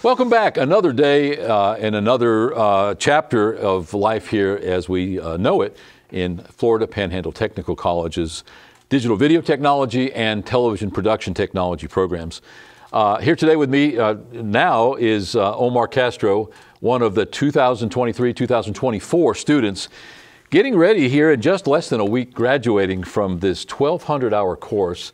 Welcome back. Another day and another chapter of life here as we know it in Florida Panhandle Technical College's digital video technology and television production technology programs. Here today with me now is Omar Castro, one of the 2023-2024 students getting ready here in just less than a week, graduating from this 1,200-hour course.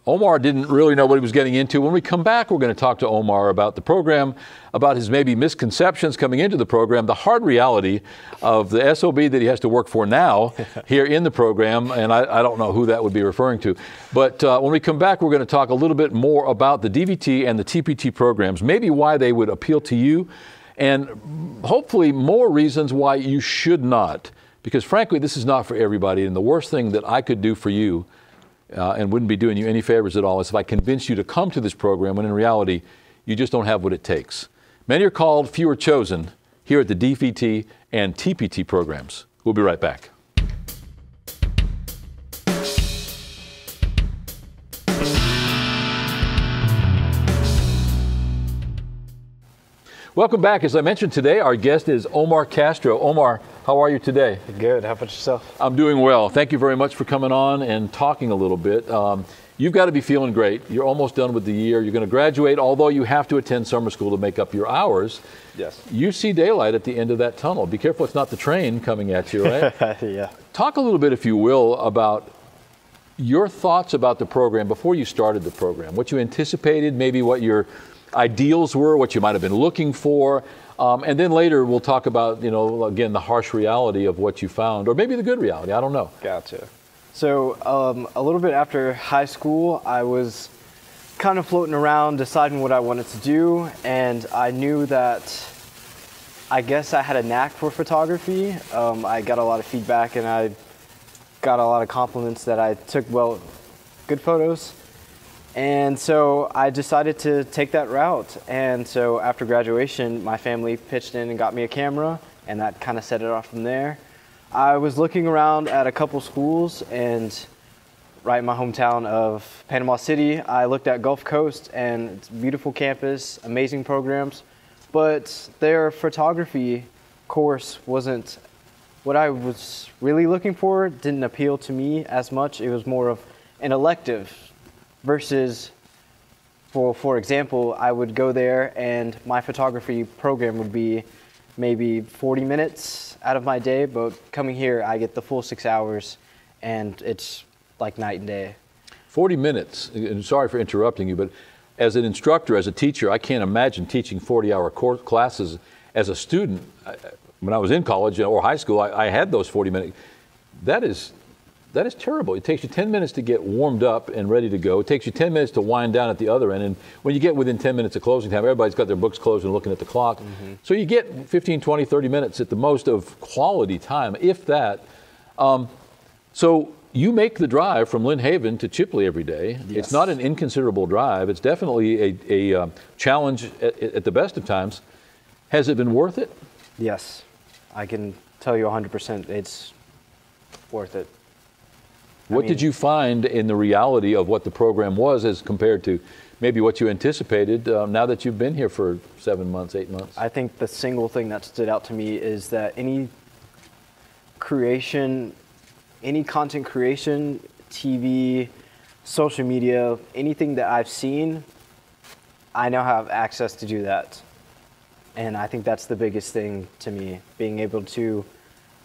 Omar didn't really know what he was getting into. When we come back, we're going to talk to Omar about the program, about his maybe misconceptions coming into the program, the hard reality of the SOB that he has to work for now here in the program, and I don't know who that would be referring to. But when we come back, we're going to talk a little bit more about the DVT and the TPT programs, maybe why they would appeal to you, and hopefully more reasons why you should not. Because frankly, this is not for everybody, and the worst thing that I could do for you and wouldn't be doing you any favors at all is if I convince you to come to this program when in reality you just don't have what it takes. Many are called, few are chosen here at the DVT and TPT programs. We'll be right back. Welcome back. As I mentioned today, our guest is Omar Castro. Omar, how are you today? Good. How about yourself? I'm doing well. Thank you very much for coming on and talking a little bit. You've got to be feeling great. You're almost done with the year. You're going to graduate, although you have to attend summer school to make up your hours. Yes. You see daylight at the end of that tunnel. Be careful it's not the train coming at you, right? Yeah. Talk a little bit, if you will, about your thoughts about the program before you started the program, what you anticipated, maybe what your ideals were, what you might have been looking for, and then later we'll talk about, again, the harsh reality of what you found, or maybe the good reality, I don't know. Gotcha. So a little bit after high school, I was kind of floating around deciding what I wanted to do, and I knew that I guess I had a knack for photography. I got a lot of feedback and I got a lot of compliments that I took good photos. And so I decided to take that route. And so after graduation, my family pitched in and got me a camera, and that kind of set it off from there. I was looking around at a couple schools, and right in my hometown of Panama City, I looked at Gulf Coast, and it's a beautiful campus, amazing programs, but their photography course wasn't what I was really looking for. It didn't appeal to me as much. It was more of an elective. Versus, for example, I would go there and my photography program would be maybe 40 minutes out of my day, but coming here I get the full 6 hours and it's like night and day. 40 minutes, and sorry for interrupting you, but as an instructor, as a teacher, I can't imagine teaching 40-hour classes as a student. When I was in college or high school, I had those 40 minutes. That is terrible. It takes you 10 minutes to get warmed up and ready to go. It takes you 10 minutes to wind down at the other end. And when you get within 10 minutes of closing time, everybody's got their books closed and looking at the clock. Mm-hmm. So you get 15, 20, 30 minutes at the most of quality time, if that. So you make the drive from Lynn Haven to Chipley every day. Yes. It's not an inconsiderable drive. It's definitely a challenge at the best of times. Has it been worth it? Yes. I can tell you 100% it's worth it. What did you find in the reality of what the program was as compared to maybe what you anticipated now that you've been here for 7 months, 8 months? I think the single thing that stood out to me is that any content creation, TV, social media, anything that I've seen, I now have access to do that. And I think that's the biggest thing to me, being able to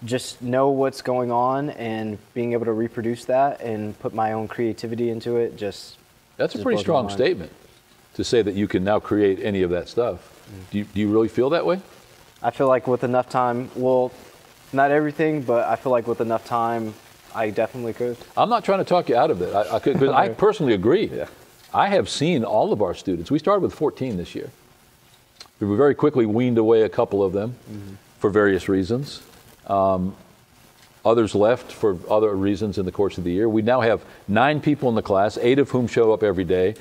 just know what's going on and being able to reproduce that and put my own creativity into it. That's a pretty strong statement to say that you can now create any of that stuff. Do you really feel that way? I feel like with enough time, well, not everything, but I feel like with enough time, I definitely could. I'm not trying to talk you out of it. I personally agree. Yeah. I have seen all of our students. We started with 14 this year. We very quickly weaned away a couple of them for various reasons. Others left for other reasons in the course of the year. We now have 9 people in the class, 8 of whom show up every day,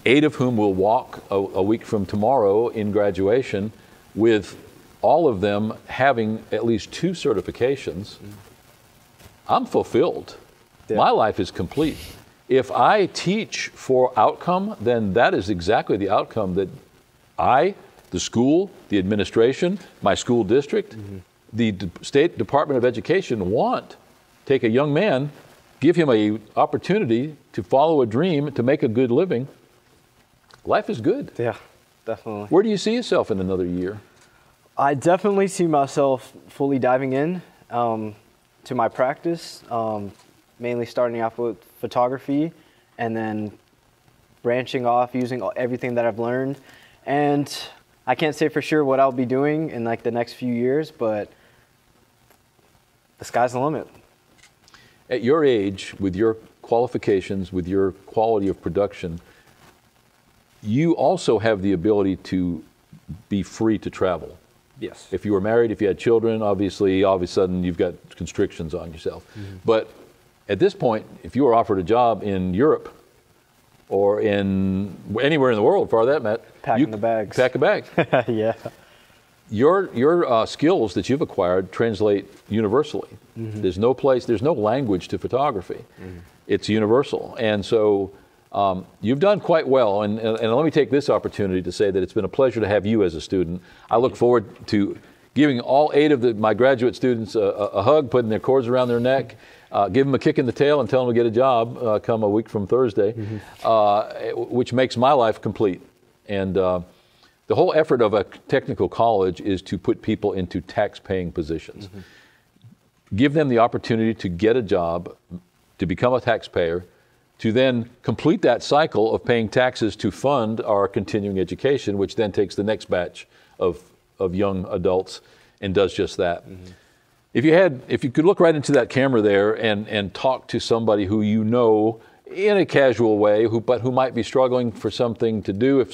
8 of whom will walk a week from tomorrow in graduation, with all of them having at least 2 certifications. I'm fulfilled. Yeah. My life is complete. If I teach for outcome, then that is exactly the outcome that the school, the administration, my school district, the State Department of Education take a young man, give him an opportunity to follow a dream, to make a good living. Life is good. Yeah, definitely. Where do you see yourself in another year? I definitely see myself fully diving in to my practice, mainly starting off with photography and then branching off using everything that I've learned. And I can't say for sure what I'll be doing in like the next few years, but the sky's the limit. At your age, with your qualifications, with your quality of production, you also have the ability to be free to travel. Yes. If you were married, if you had children, obviously, all of a sudden you've got constrictions on yourself. But at this point, if you were offered a job in Europe or in anywhere in the world, for that matter, Packing the bags. Pack a bag. Yeah. Your skills that you've acquired translate universally. There's no language to photography. It's universal. And so you've done quite well. And let me take this opportunity to say that it's been a pleasure to have you as a student. I look forward to giving all 8 of my graduate students a hug, putting their cords around their neck, give them a kick in the tail and tell them to get a job come a week from Thursday, which makes my life complete. And the whole effort of a technical college is to put people into tax-paying positions. Give them the opportunity to get a job, to become a taxpayer, to then complete that cycle of paying taxes to fund our continuing education, which then takes the next batch of young adults and does just that. If you could look right into that camera there and talk to somebody who you know in a casual way, but who might be struggling for something to do,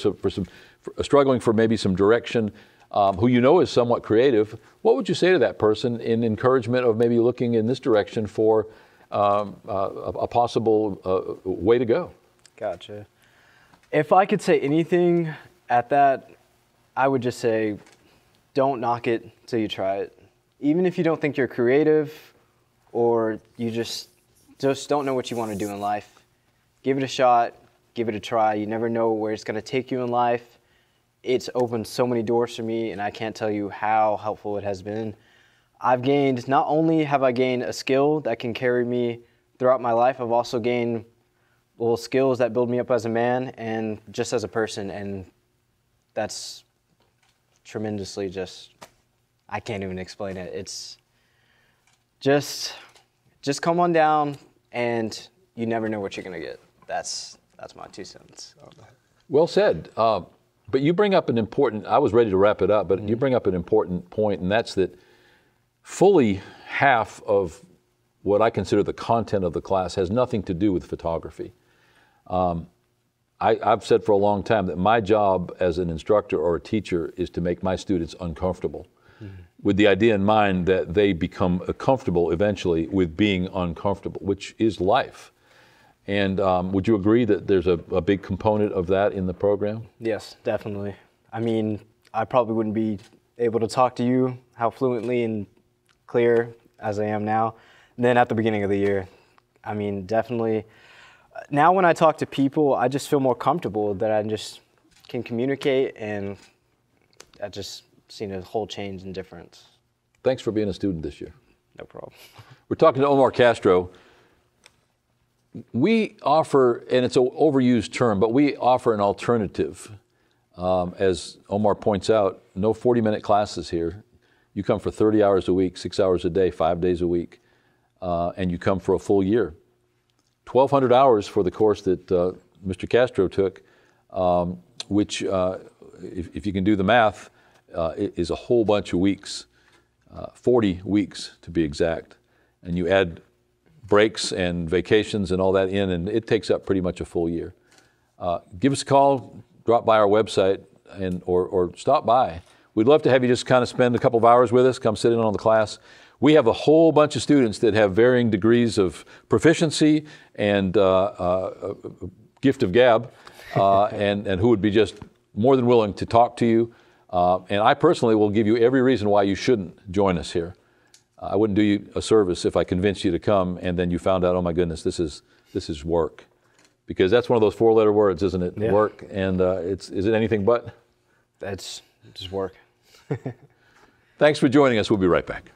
struggling for maybe some direction, who you know is somewhat creative, what would you say to that person in encouragement of maybe looking in this direction for a possible way to go? Gotcha. If I could say anything at that, I would just say, don't knock it till you try it. Even if you don't think you're creative or you just don't know what you want to do in life, give it a shot, give it a try. You never know where it's going to take you in life. It's opened so many doors for me, and I can't tell you how helpful it has been. Not only have I gained a skill that can carry me throughout my life, I've also gained little skills that build me up as a man and just as a person, and that's tremendously I can't even explain it. It's just come on down, and you never know what you're going to get. That's my 2 cents. Well said. But you bring up I was ready to wrap it up, but you bring up an important point, and that's that fully half of what I consider the content of the class has nothing to do with photography. I've said for a long time that my job as an instructor or a teacher is to make my students uncomfortable, with the idea in mind that they become comfortable eventually with being uncomfortable, which is life. And would you agree that there's a big component of that in the program? Yes, definitely. I mean, I probably wouldn't be able to talk to you how fluently and clear as I am now than at the beginning of the year. I mean, definitely. Now when I talk to people, I just feel more comfortable that I just can communicate, and I just seen a whole change and difference. Thanks for being a student this year. No problem. We're talking to Omar Castro. We offer, and it's an overused term, but we offer an alternative. As Omar points out, no 40-minute classes here. You come for 30 hours a week, 6 hours a day, 5 days a week, and you come for a full year. 1,200 hours for the course that Mr. Castro took, which, if you can do the math, is a whole bunch of weeks, 40 weeks to be exact. And you add breaks and vacations and all that in, and it takes up pretty much a full year. Give us a call, drop by our website, or stop by. We'd love to have you just kind of spend a couple of hours with us, come sit in on the class. We have a whole bunch of students that have varying degrees of proficiency and gift of gab, and who would be just more than willing to talk to you. And I personally will give you every reason why you shouldn't join us here. I wouldn't do you a service if I convinced you to come and then you found out, oh my goodness, this is work. Because that's one of those 4-letter words, isn't it? Yeah. Work. And is it anything but? That's just work. Thanks for joining us. We'll be right back.